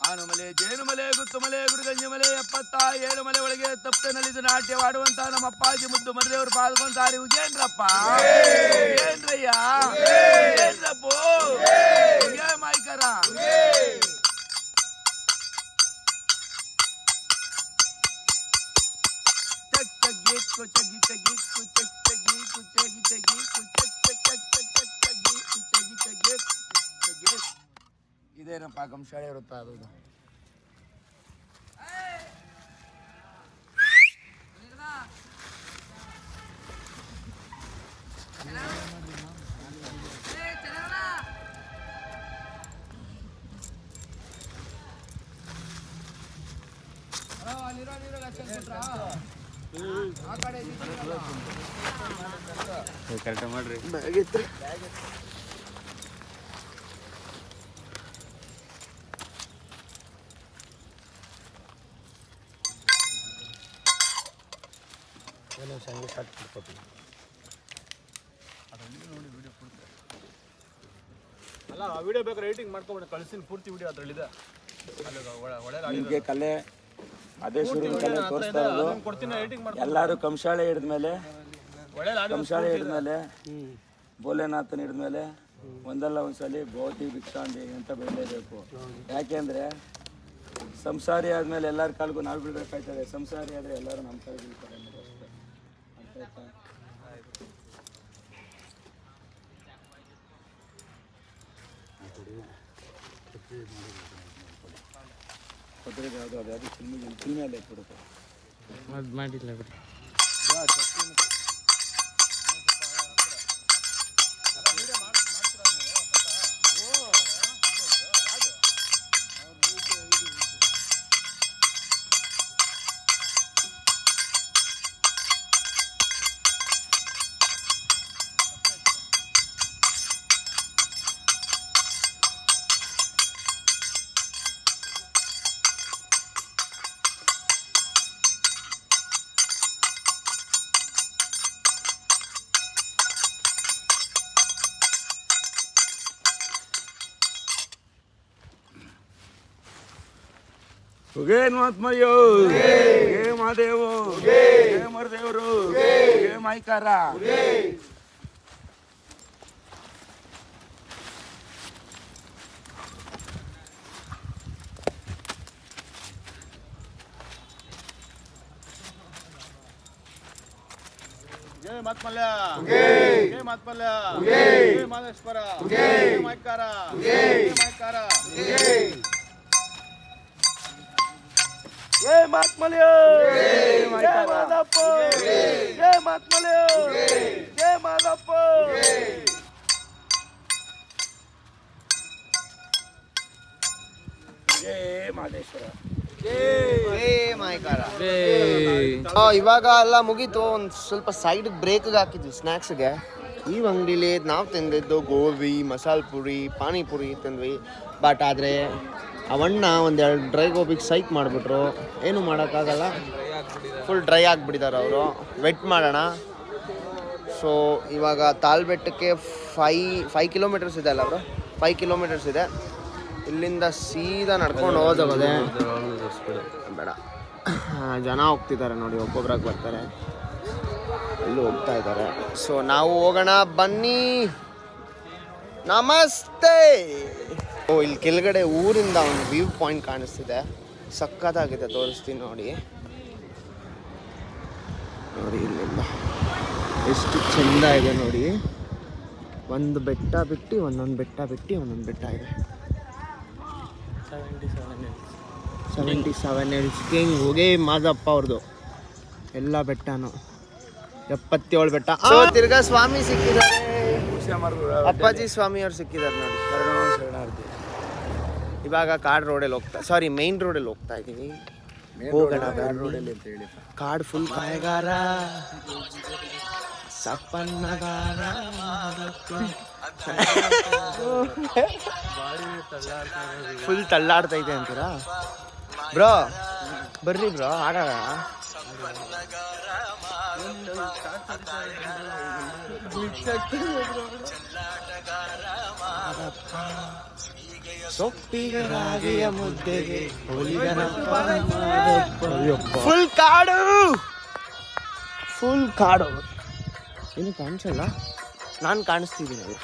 ಆನುಮಲೆ ಜೇನುಮಲೆ ಗುತ್ತುಮಲೆ ಗುರುಗಂಜಿಮಲೆ 77 ಮಲೆ ಒಳಗೆ ತಪ್ಪನಲ್ಲಿದ್ದು ನಾಟ್ಯವಾಡುವಂತ ನಮ್ಮ ಅಪ್ಪಾಜಿ ಮುದ್ದು ಮರ್ದೇವರು ಪಾಲ್ಗೊಂಡು ಸಾರಿ ಉಗೇನ್ರಪ್ಪ ಉಗೇನ್ರಯ್ಯ ಉಗೇನ್ರಪ್ಪು ಉಗೇ ಮಾಯ್ಕಾರ. ಇದೇನಪ್ಪ ಕಂಸಾಳೆ ಇರುತ್ತಾ ಅದು? ಕರೆಕ್ಟ್ ಮಾಡ್ರಿ. ಅಲ್ಲ ಆ ವಿಡಿಯೋ ಬೇಕಾದ್ರೆ ರೈಟಿಂಗ್ ಮಾಡ್ಕೊಂಡು ಕಳಿಸ್ತೀನಿ, ಪೂರ್ತಿ ವಿಡಿಯೋ ಅದ್ರಲ್ಲಿದೆ. ನಿಮಗೆ ಕಲೆ ಅದೇ ಶುರು ಕಲೆ ತೋರಿಸ್ತಾ ಇರೋದು. ಕೊಡ್ತೀನಿ, ರೈಟಿಂಗ್ ಮಾಡಿ. ಎಲ್ಲರೂ ಕಂಸಾಳೆ ಹಿಡಿದ್ಮೇಲೆ ಒಳ್ಳೆ ಕಂಸಾಳೆ ಹಿಡಿದ್ಮೇಲೆ ಭೋಲೆನಾಥನ ಹಿಡಿದ್ಮೇಲೆ ಒಂದಲ್ಲ ಒಂದ್ಸಲಿ ಭೌತಿ ಭಿಕ್ಷಾಂದಿ ಅಂತ ಬೆಳಲೇಬೇಕು. ಯಾಕೆಂದ್ರೆ ಸಂಸಾರಿ ಆದ್ಮೇಲೆ ಎಲ್ಲರ ಕಾಲಿಗೂ ನಾವು ಬೀಳ್ಬೇಕಾಯ್ತದೆ. ಸಂಸಾರಿ ಆದ್ರೆ ಎಲ್ಲರೂ ನಮ್ಮ ಕಾಲಿಗೆ ಬೀಳ್ತಾರೆ ಅನ್ನೋದು ಅಷ್ಟೇ. ಅರ್ಥ ಆಯ್ತಾ? ಕೊಬ್ಬರಿಗೆ ಯಾವುದು ಅದು ಯಾವುದು ಚಿಲ್ಮೆ ಅಲ್ಲೇ ಕೊಡುತ್ತೆ. ಅದು ಮಾಡಿಲ್ಲ ಬಿಡಿ. ಉಗೇ ಮಹಾತ್ಮಯ್ಯೋ, ಉಗೇ ಮಹಾದೇವು, ಉಗೇ ಮರದೇವರು, ಉಗೇ ಮಾಯ್ಕಾರ. ಜೈ ಮಾತ್ಮಲ್ಯ, ಜೈ ಮಾತ್ಮಲ್ಯ, ಜೈ ಮಾದೇಶ್ವರ, ಜೈ ಮಾಯ್ಕಾರ, ಜೈ ಮಾಯ್ಕಾರ. ಜೈ ಮಾತ್ಮಲ್ಯ, ಜೈ ಮಾದಪ್ಪ, ಜೈ ಮಾತ್ಮಲ್ಯ, ಜೈ ಮಾದಪ್ಪ. ಜೈ ಮಾದೇಶ್ವರ. ಇವಾಗ ಎಲ್ಲ ಮುಗೀತು. ಒಂದು ಸ್ವಲ್ಪ ಸೈಡ್ ಬ್ರೇಕ್ಗೆ ಹಾಕಿದ್ವಿ ಸ್ನ್ಯಾಕ್ಸ್ಗೆ. ಈ ಅಂಗಡಿಲಿ ನಾವು ತಿಂದಿದ್ದು ಗೋಬಿ, ಮಸಾಲೆ ಪುರಿ, ಪಾನಿಪುರಿ ತಿಂದ್ವಿ. ಬಟ್ ಆದರೆ ಅವಣ್ಣ ಒಂದೆರಡು ಡ್ರೈ ಗೋಬಿಗೆ ಸೈಕ್ ಮಾಡಿಬಿಟ್ರು. ಏನು ಮಾಡೋಕ್ಕಾಗಲ್ಲ, ಫುಲ್ ಡ್ರೈ ಆಗಿಬಿಟ್ಟಿದ್ದಾರೆ ಅವರು. ವೆಟ್ ಮಾಡೋಣ. ಸೊ ಇವಾಗ ತಾಳ್ಬೆಟ್ಟಕ್ಕೆ 5 ಕಿಲೋಮೀಟರ್ಸ್ ಇದೆ ಅಲ್ಲ ಅವರು, 5 ಕಿಲೋಮೀಟರ್ಸ್ ಇದೆ. ಇಲ್ಲಿಂದ ಸೀದಾ ನಡ್ಕೊಂಡು ಹೋಗೋದೇ ಬೇಡ. ಜನ ಹೋಗ್ತಿದ್ದಾರೆ ನೋಡಿ, ಒಬ್ಬೊಬ್ರಾಗಿ ಬರ್ತಾರೆ, ಎಲ್ಲೂ ಹೋಗ್ತಾ ಇದ್ದಾರೆ. ಸೊ ನಾವು ಹೋಗೋಣ ಬನ್ನಿ. ನಮಸ್ತೆ. ಓ, ಇಲ್ಲಿ ಕೆಳಗಡೆ ಊರಿಂದ ಒಂದು ವ್ಯೂ ಪಾಯಿಂಟ್ ಕಾಣಿಸ್ತಿದೆ, ಸಕ್ಕತ್ತಾಗಿದೆ. ತೋರಿಸ್ತೀನಿ ನೋಡಿ. ನೋಡಿ ಇಲ್ಲಿಂದ ಎಷ್ಟು ಚೆಂದ ಇದೆ ನೋಡಿ. ಒಂದು ಬೆಟ್ಟ ಬಿಟ್ಟು ಒಂದೊಂದು ಬೆಟ್ಟ ಬಿಟ್ಟು ಒಂದೊಂದು ಬೆಟ್ಟ ಇದೆ. 77 ಹಿಲ್ಸ್. ಕಿಂಗ್ ಹೋಗೇ ಮಾದಪ್ಪ ಅವ್ರದ್ದು ಎಲ್ಲ ಬೆಟ್ಟನು. 77 ಬೆಟ್ಟ. ತಿರ್ಗಾ ಸ್ವಾಮಿ ಸಿಕ್ಕಿದ್ದಾರೆ, ಅಪ್ಪಾಜಿ ಸ್ವಾಮಿ ಅವ್ರು ಸಿಕ್ಕಿದ್ದಾರೆ ನೋಡಿ. ಶರಣಾರ್ಥಿ. ಇವಾಗ ಕಾಡ್ ರೋಡಲ್ಲಿ ಮೈನ್ ರೋಡಲ್ಲಿ ಹೋಗ್ತಾ ಇದ್ದೀವಿ. ಹೋಗೋಣ ರೋಡಲ್ಲಿ ಅಂತ ಹೇಳಿ. ಕಾಡ್ ಫುಲ್ ಕಾಯಗಾರ, ಸಪ್ಪನ್ನಗಾರ, ಫುಲ್ ತಳ್ಳಾಡ್ತೈತೆ ಅಂತೀರಾ ಬ್ರೋ? ಬರ್ರಿ ಬ್ರೋ, ಆಡೋಣ. ಸೊಪ್ಪಿಗರಾಗಿಯ ಮುದ್ದೆಗೆ ಫುಲ್ ಕಾಡು, ಫುಲ್ ಕಾಡು. ಏನು ಕಾಣಿಸಲ್ಲ, ನಾನು ಕಾಣಿಸ್ತಿದ್ದೀನಿ ಅದು.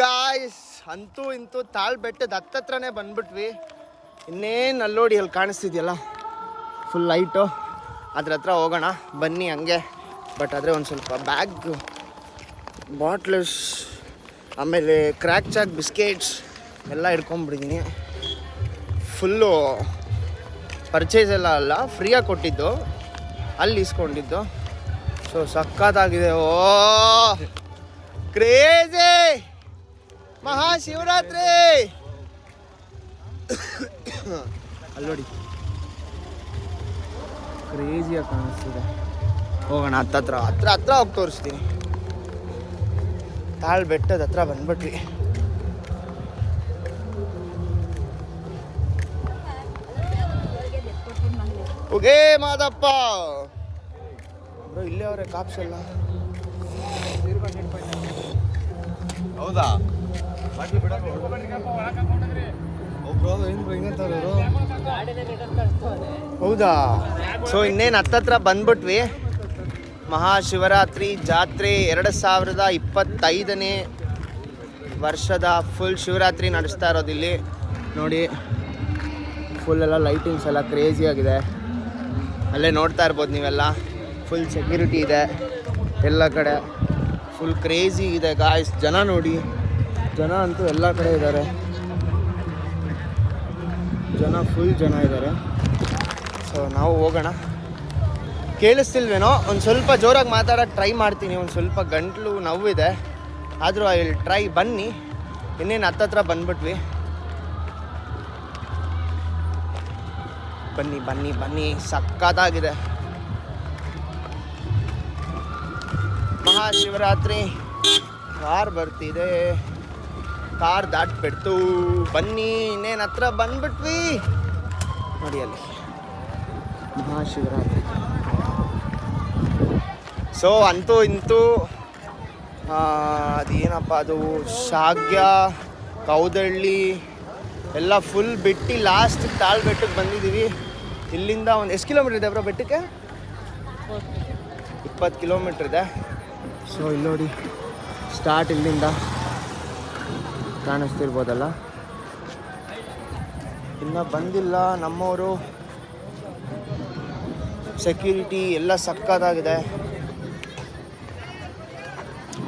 ಗಾಯ್ಸ್, ಅಂತೂ ಇಂತೂ ತಾಳ್ಬೆಟ್ಟದ ಹತ್ತತ್ರನೇ ಬಂದ್ಬಿಟ್ವಿ. ಇನ್ನೇನು ಅಲ್ಲೋಡಿ, ಅಲ್ಲಿ ಕಾಣಿಸ್ತಿದ್ಯಲ್ಲ ಫುಲ್ ಲೈಟು, ಅದ್ರ ಹತ್ರ ಹೋಗೋಣ ಬನ್ನಿ ಹಂಗೆ. ಬಟ್ ಆದರೆ ಒಂದು ಸ್ವಲ್ಪ ಬ್ಯಾಗ್, ಬಾಟ್ಲಸ್, ಆಮೇಲೆ ಕ್ರ್ಯಾಕ್ ಚಾಕ್ ಬಿಸ್ಕೆಟ್ಸ್ ಎಲ್ಲ ಹಿಡ್ಕೊಂಬಿಟ್ಟಿದ್ದೀನಿ. ಫುಲ್ಲು ಪರ್ಚೇಸ್ ಎಲ್ಲ ಅಲ್ಲ, ಫ್ರೀಯಾಗಿ ಕೊಟ್ಟಿದ್ದು, ಅಲ್ಲಿ ಇಸ್ಕೊಂಡಿದ್ದು. ಸೊ ಸಕ್ಕತ್ತಾಗಿದೆ. ಓ ಕ್ರೇಜಿ ಮಹಾಶಿವರಾತ್ರಿ. ಅಲ್ಲೋಡಿ ಕ್ರೇಜಿಯಾಗಿ ಕಾಣಿಸ್ತಿದೆ. ಹೋಗೋಣ ಹತ್ರ ಹೋಗಿ ತೋರಿಸ್ತೀನಿ. ತಾಳ್ ಬೆಟ್ಟದ ಹತ್ರ ಬಂದ್ಬಿಟ್ವಿ. ಓಕೆ ಮಾದಪ್ಪ ಇಲ್ಲೇ ಅವ್ರೆ ಕಾಪ್ಸ್ ಎಲ್ಲ. ಹೌದಾ ಹೌದಾ. ಸೊ ಇನ್ನೇನು ಹತ್ತತ್ರ ಬಂದ್ಬಿಟ್ವಿ. ಮಹಾಶಿವರಾತ್ರಿ ಜಾತ್ರೆ 2025ನೇ ವರ್ಷದ ಫುಲ್ ಶಿವರಾತ್ರಿ ನಡೆಸ್ತಾ ಇರೋದು ಇಲ್ಲಿ ನೋಡಿ. ಫುಲ್ ಎಲ್ಲ ಲೈಟಿಂಗ್ಸ್ ಎಲ್ಲ ಕ್ರೇಜಿ ಆಗಿದೆ. ಅಲ್ಲೇ ನೋಡ್ತಾ ಇರ್ಬೋದು ನೀವೆಲ್ಲ. ಫುಲ್ ಸೆಕ್ಯೂರಿಟಿ ಇದೆ ಎಲ್ಲ ಕಡೆ. ಫುಲ್ ಕ್ರೇಜಿ ಇದೆ ಗಾಯ್ಸ್. ಜನ ನೋಡಿ, ಜನ ಅಂತೂ ಎಲ್ಲ ಕಡೆ ಇದ್ದಾರೆ. ಫುಲ್ ಜನ ಇದ್ದಾರೆ. ಸೊ ನಾವು ಹೋಗೋಣ. ಕೇಳಿಸ್ತಿಲ್ವೇನೋ? ಒಂದು ಸ್ವಲ್ಪ ಜೋರಾಗಿ ಮಾತಾಡೋಕ್ಕೆ ಟ್ರೈ ಮಾಡ್ತೀನಿ. ಒಂದು ಸ್ವಲ್ಪ ಗಂಟ್ಲು ನೋವಿದೆ, ಆದರೂ ಇಲ್ಲಿ ಟ್ರೈ. ಬನ್ನಿ, ಇನ್ನೇನು ಹತ್ತತ್ರ ಬಂದ್ಬಿಟ್ವಿ. ಬನ್ನಿ ಸಕ್ಕತ್ತಾಗಿದೆ. ಮಹಾಶಿವರಾತ್ರಿ ಕಾರ್ ಬರ್ತಿದೆ, ಕಾರ್ ದಾಟ್ಬಿಡ್ತು. ಬನ್ನಿ, ಇನ್ನೇನು ಹತ್ರ ಬಂದ್ಬಿಟ್ವಿ ನೋಡಿ. ಅಲ್ಲಿ ಮಹಾಶಿವರಾತ್ರಿ. ಸೊ ಅಂತೂ ಇಂತೂ ಅದೇನಪ್ಪ ಅದು ಶಾಗ್ಯ ಕೌದಳ್ಳಿ ಎಲ್ಲ ಫುಲ್ ಬಿಟ್ಟು ಲಾಸ್ಟ್ ತಾಳ್ ಬೆಟ್ಟಕ್ಕೆ ಬಂದಿದ್ದೀವಿ. ಇಲ್ಲಿಂದ ಒಂದು ಎಷ್ಟು ಕಿಲೋಮೀಟ್ರ್ ಇದೆ ಬ್ರೋ ಬೆಟ್ಟಕ್ಕೆ? 20 ಕಿಲೋಮೀಟ್ರ್ ಇದೆ. ಸೊ ಇಲ್ಲಿ ನೋಡಿ, ಸ್ಟಾರ್ಟ್ ಇಲ್ಲಿಂದ ಕಾಣಿಸ್ತಿರ್ಬೋದಲ್ಲ. ಇನ್ನು ಬಂದಿಲ್ಲ ನಮ್ಮವರು. ಸೆಕ್ಯೂರಿಟಿ ಎಲ್ಲ ಸಕ್ಕತ್ತಾಗಿದೆ.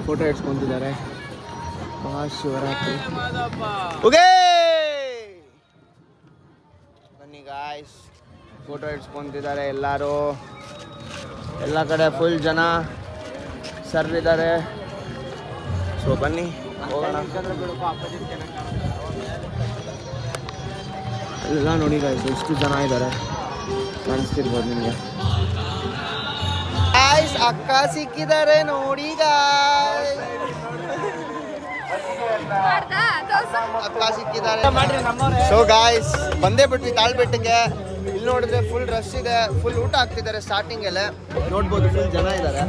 ಫೋಟೋ ಇಡ್ಸ್ಕೊಂತಿದ್ದಾರೆ. ಮಹಾಶಿವರಾತ್ರಿ ಓಕೆ ಬನ್ನಿ ಗಾಯ್ಸ್. ಫೋಟೋ ಇಡ್ಸ್ಕೊಂತಿದ್ದಾರೆ ಎಲ್ಲರೂ. ಎಲ್ಲ ಕಡೆ ಫುಲ್ ಜನ ಸರ್ರಿದ್ದಾರೆ. ಸೊ ಬನ್ನಿ ಹೋಗೋಣ. ಎಲ್ಲ ನೋಡಿ ಗಾಯ್ಸ್ ಎಷ್ಟು ಜನ ಇದ್ದಾರೆ, ಕಾಣಿಸ್ತಿರ್ಬೋದು ನಿಮಗೆ. ಗಾಯ್ಸ್ ಅಕ್ಕ ಸಿಕ್ಕಿದ್ದಾರೆ ನೋಡಿ ಗಾಯ್ಸ್. ಅಕ್ಕ ಸಿಕ್ಕಿದ್ದಾರೆ. ಸೊ ಗಾಯ್ಸ್ ಬಂದೇ ಬಿಟ್ವಿ ತಾಳ್ಬೆಟ್ಟಕ್ಕೆ. ಇಲ್ಲಿ ನೋಡಿದ್ರೆ ಫುಲ್ ರಶ್ ಇದೆ, ಫುಲ್ ಊಟ ಹಾಕ್ತಿದ್ದಾರೆ ಸ್ಟಾರ್ಟಿಂಗ್ ಎಲ್ಲ ನೋಡ್ಬೋದು. ಫುಲ್ ಜನ ಇದ್ದಾರೆ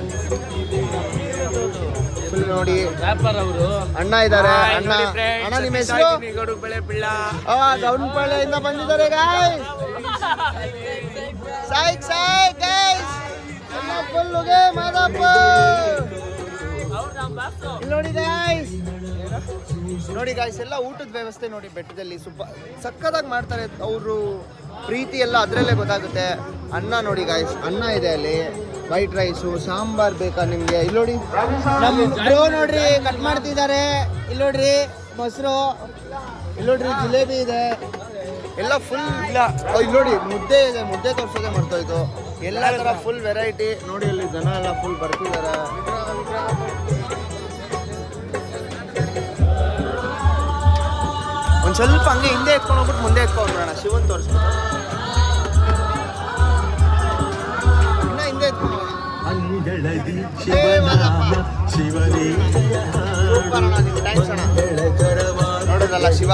ಫುಲ್ ನೋಡಿ. ಅಣ್ಣ ಇದ್ದಾರೆ. ಅಣ್ಣ ನಿಮ್ಮ ಹೆಸರು? ಗೌಡನಪಳ್ಳಿಯಿಂದ ಬಂದಿದ್ದಾರೆ ಗಾಯ್ಸ್. ಸಾಯ್ಕ್ ಗಾಯ್ಸ್. ಫುಲ್ ಮಾದಪ್ಪ ನೋಡಿ ಗಾಯ್ಸ್ ಎಲ್ಲ ಊಟದ ವ್ಯವಸ್ಥೆ ನೋಡಿ ಬೆಟ್ಟದಲ್ಲಿ ಸಕ್ಕತ್ತಾಗಿ ಮಾಡ್ತಾರೆ. ಅವರು ಪ್ರೀತಿ ಎಲ್ಲ ಅದರಲ್ಲೇ ಗೊತ್ತಾಗುತ್ತೆ. ಅನ್ನ ನೋಡಿ ಗಾಯ್ಸ್, ಅನ್ನ ಇದೆ ಅಲ್ಲಿ. ವೈಟ್ ರೈಸು, ಸಾಂಬಾರ್ ಬೇಕಾ ನಿಮಗೆ? ಇಲ್ಲಿ ನೋಡಿ ನಮ್ಮ ಬ್ರೋ ನೋಡ್ರಿ ಕಟ್ ಮಾಡ್ತಿದ್ದಾರೆ. ಇಲ್ಲಿ ನೋಡ್ರಿ ಮೊಸರು, ಇಲ್ಲಿ ನೋಡ್ರಿ ಜಿಲೇಬಿ ಇದೆ ಎಲ್ಲ ಫುಲ್. ಇಲ್ಲ ಇಲ್ಲಿ ನೋಡಿ ಮುದ್ದೆ ಇದೆ, ಮುದ್ದೆ ತೋರಿಸೋದೇ ಮಾಡ್ತಾಯಿದ್ದು. ಎಲ್ಲ ಥರ ಫುಲ್ ವೆರೈಟಿ ನೋಡಿ. ಅಲ್ಲಿ ಜನ ಎಲ್ಲ ಫುಲ್ ಬರ್ತಿದ್ದಾರೆ. ಒಂದು ಸ್ವಲ್ಪ ಹಂಗೆ ಹಿಂದೆ ಎತ್ಕೊಂಡು ಹೋಗ್ಬಿಟ್ಟು ಮುಂದೆ ಎತ್ಕೊಂಡ್ಬಿಡೋಣ. ಶಿವನ್ ತೋರಿಸ್ಬಿಟ್ಟು ಇನ್ನ ಹಿಂದೆ ಎತ್ಕೊಂಡು ನೋಡೋದಲ್ಲ ಶಿವ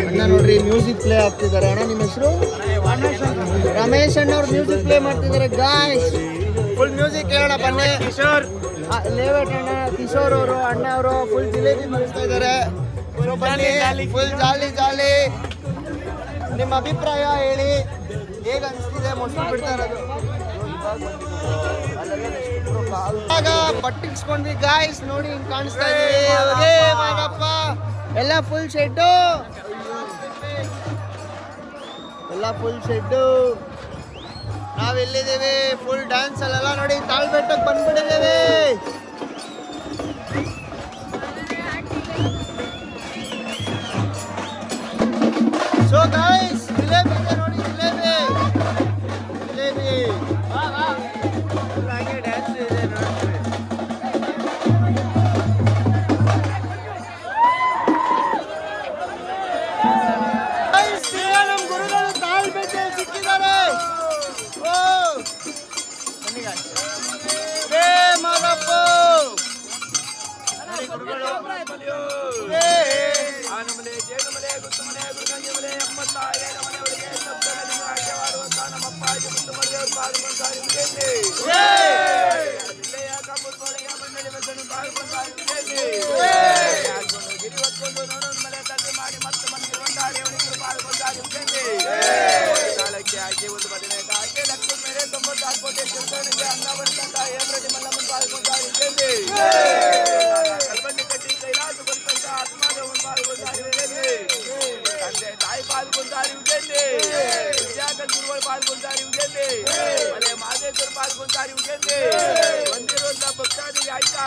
ಅಣ್ಣ ನೋಡ್ರಿ ಮ್ಯೂಸಿಕ್ ಪ್ಲೇ ಆಗ್ತಿದ್ದಾರೆ. ಅಣ್ಣ ನಿಮ್ಮ ಹೆಸರು? ರಮೇಶ್ ಅಣ್ಣ ಅವ್ರು ಮ್ಯೂಸಿಕ್ ಪ್ಲೇ ಮಾಡ್ತಿದ್ದಾರೆ ಗಾಯ್ಸ್. ಫುಲ್ ಮ್ಯೂಸಿಕ್ ಕೇಳೋಣ ಬನ್ನಿ. ಕಿಶೋರ್ ಲೇವಟ್ ಅಣ್ಣ, ಕಿಶೋರ್ ಅವರು ಅಣ್ಣ ಅವರು ಫುಲ್ ಜಿಲೇಬಿ ಮಾಡಿಸ್ತಾ ಇದ್ದಾರೆ. Full jolly. ನಿಮ್ಮ ಅಭಿಪ್ರಾಯ ಹೇಳಿ, ಹೇಗೆ ಅನಿಸ್ತಿದೆ ಮೊಸರು ಬಿಡ್ತಾ ಇರೋದು? ಆಗ ಬಟ್ಟಿಸ್ಕೊಂಡ್ವಿ ಗಾಯ್ಸ್ ನೋಡಿ ಹಿಂಗ್ ಕಾಣಿಸ್ತಾ ಇದೆ ಮಾಡಪ್ಪ. ಎಲ್ಲ ಫುಲ್ ಶೆಡ್ಡು, ಎಲ್ಲ ಫುಲ್ ಶೆಡ್ಡು. ನಾವೆಲ್ಲಿದ್ದೀವಿ? ಫುಲ್ ಡ್ಯಾನ್ಸ್ ಅಲ್ಲೆಲ್ಲ ನೋಡಿ ತಾಳ್ಬೆಟ್ಟಕ್ಕೆ ಬಂದ್ಬಿಟ್ಟಿದ್ದೇವೆ.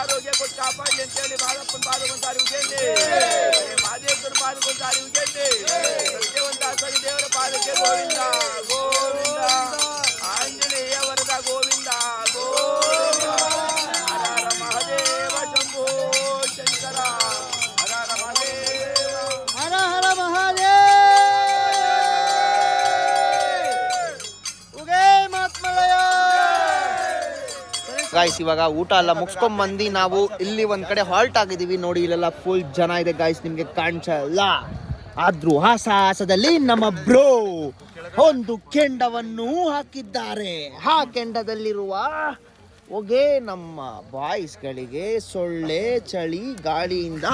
ಆರೋಗ್ಯ ಕೊಟ್ಟು ಕಾಪಾಡಿ ಅಂತೇಳಿ ಬಾಳಪ್ಪನ ಪಾದಗೊಂತಾರಿ ಉಜೇಂಡಿ ಮಹಾದೇಶ್ವರ ಪಾದಗೊಂತಾರಿ ಉಜೇಂಡಿ ಸತ್ಯವಂತ ಸರಿ ದೇವರ ಪಾದಕ್ಕೆ ಗೋವಿಂದ ಗೋವಿಂದ ಆಂಜನೇಯ ವರದ ಗೋವಿಂದ ಗೋವಿಂದ ಹರ ಹರ ಮಹಾದೇವ ಶಂಭೋ ಶಂಕರ ಹರ ಹರ ಮಹಾದೇವ ಹರ ಹರ ಮಹಾದೇವ್ ಉಗೇ ಮಾತ್ಮಲಯ. ಗಾಯ್ಸ್ ಇವಾಗ ಊಟ ಎಲ್ಲ ಮುಗಿಸ್ಕೊಂಡ್ ಬಂದು ನಾವು ಇಲ್ಲಿ ಒಂದ್ ಕಡೆ ಹಾಲ್ಟ್ ಆಗಿದೀವಿ. ನೋಡಿ ಇಲ್ಲೆಲ್ಲ ಫುಲ್ ಜನ ಇದೆ ಗಾಯ್ಸ್, ನಿಮ್ಗೆ ಕಾಣಿಸಲ್ಲ. ಆದ್ರೂ ಆ ಸಾಹಸದಲ್ಲಿ ನಮ್ಮ ಬ್ರೋ ಒಂದು ಕೆಂಡವನ್ನು ಹಾಕಿದ್ದಾರೆ. ಆ ಕೆಂಡದಲ್ಲಿರುವ ಹೊಗೆ ನಮ್ಮ ಬಾಯ್ಸ್ಗಳಿಗೆ ಸೊಳ್ಳೆ ಚಳಿ ಗಾಳಿಯಿಂದ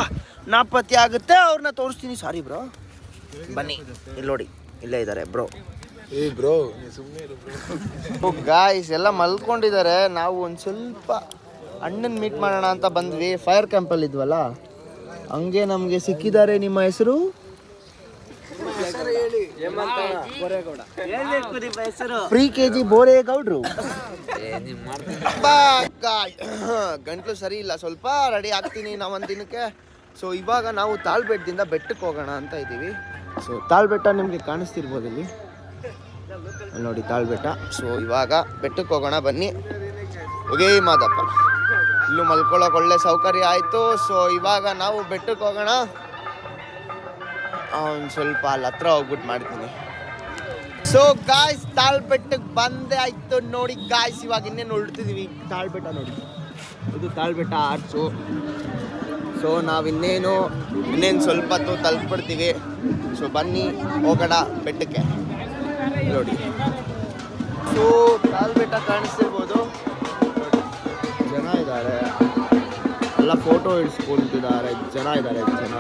ನಾಪತ್ತೆ ಆಗುತ್ತೆ. ಅವ್ರನ್ನ ತೋರಿಸ್ತೀನಿ. ಸಾರಿ ಬ್ರೋ, ಬನ್ನಿ ಇಲ್ಲಿ ನೋಡಿ, ಇಲ್ಲೇ ಇದ್ದಾರೆ ಬ್ರೋ. ಗಾಯ್ಸ್ ಎಲ್ಲ ಮಲ್ಕೊಂಡಿದ್ದಾರೆ. ನಾವು ಒಂದು ಸ್ವಲ್ಪ ಅಣ್ಣನ್ ಮೀಟ್ ಮಾಡೋಣ ಅಂತ ಬಂದ್ವಿ. ಫೈರ್ ಕ್ಯಾಂಪಲ್ಲಿ ಇದ್ವಲ್ಲ, ಹಂಗೆ ನಮಗೆ ಸಿಕ್ಕಿದ್ದಾರೆ. ನಿಮ್ಮ ಹೆಸರು? ಪ್ರೀ ಕೆಜಿ ಬೋರೇಗೌಡ್ರು. ಗಂಟ್ಲು ಸರಿ ಇಲ್ಲ, ಸ್ವಲ್ಪ ರೆಡಿ ಆಗ್ತೀನಿ ನಾ ಒಂದು ದಿನಕ್ಕೆ. ಸೊ ಇವಾಗ ನಾವು ತಾಳ್ಬೆಟ್ಟದಿಂದ ಬೆಟ್ಟಕ್ಕೆ ಹೋಗೋಣ ಅಂತ ಇದ್ದೀವಿ. ಸೊ ತಾಳ್ಬೆಟ್ಟ ನಿಮಗೆ ಕಾಣಿಸ್ತಿರ್ಬೋದು ಇಲ್ಲಿ ನೋಡಿ, ತಾಳ್ಬೆಟ್ಟ. ಸೊ ಇವಾಗ ಬೆಟ್ಟಕ್ಕೆ ಹೋಗೋಣ ಬನ್ನಿ. ಹೋಗೇ ಮಾದಪ್ಪ, ಇಲ್ಲೂ ಮಲ್ಕೊಳ್ಳೋಕೆ ಒಳ್ಳೆ ಸೌಕರ್ಯ ಆಯಿತು. ಸೊ ಇವಾಗ ನಾವು ಬೆಟ್ಟಕ್ಕೆ ಹೋಗೋಣ. ಒಂದು ಸ್ವಲ್ಪ ಅಲ್ಲಿ ಹತ್ರ ಹೋಗ್ಬಿಟ್ಟು ಮಾಡ್ತೀನಿ. ಸೊ ಗಾಯ್ಸ್ ತಾಳ್ಬೆಟ್ಟಕ್ಕೆ ಬಂದೇ ಆಯ್ತು ನೋಡಿ ಗಾಯ್ಸ್. ಇವಾಗ ಇನ್ನೇನು ಹೊರಡ್ತಿದ್ದೀವಿ. ತಾಳ್ಬೆಟ್ಟ ನೋಡಿ, ಇದು ತಾಳ್ಬೆಟ್ಟ ಆರ್ಚು. ಸೊ ನಾವು ಇನ್ನೇನು ಸ್ವಲ್ಪ ಹೊತ್ತು ತಲುಪಿಡ್ತೀವಿ. ಸೊ ಬನ್ನಿ ಹೋಗೋಣ ಬೆಟ್ಟಕ್ಕೆ. ನೋಡಿ, ಸೊ ತಾಳ್ಬೆಟ್ಟ ಕಾಣಿಸ್ತಿರ್ಬೋದು, ಜನ ಇದ್ದಾರೆ, ಎಲ್ಲ ಫೋಟೋ ಹಿಡಿಸ್ಕೊಳ್ತಿದ್ದಾರೆ, ಜನ ಇದ್ದಾರೆ ಜನ.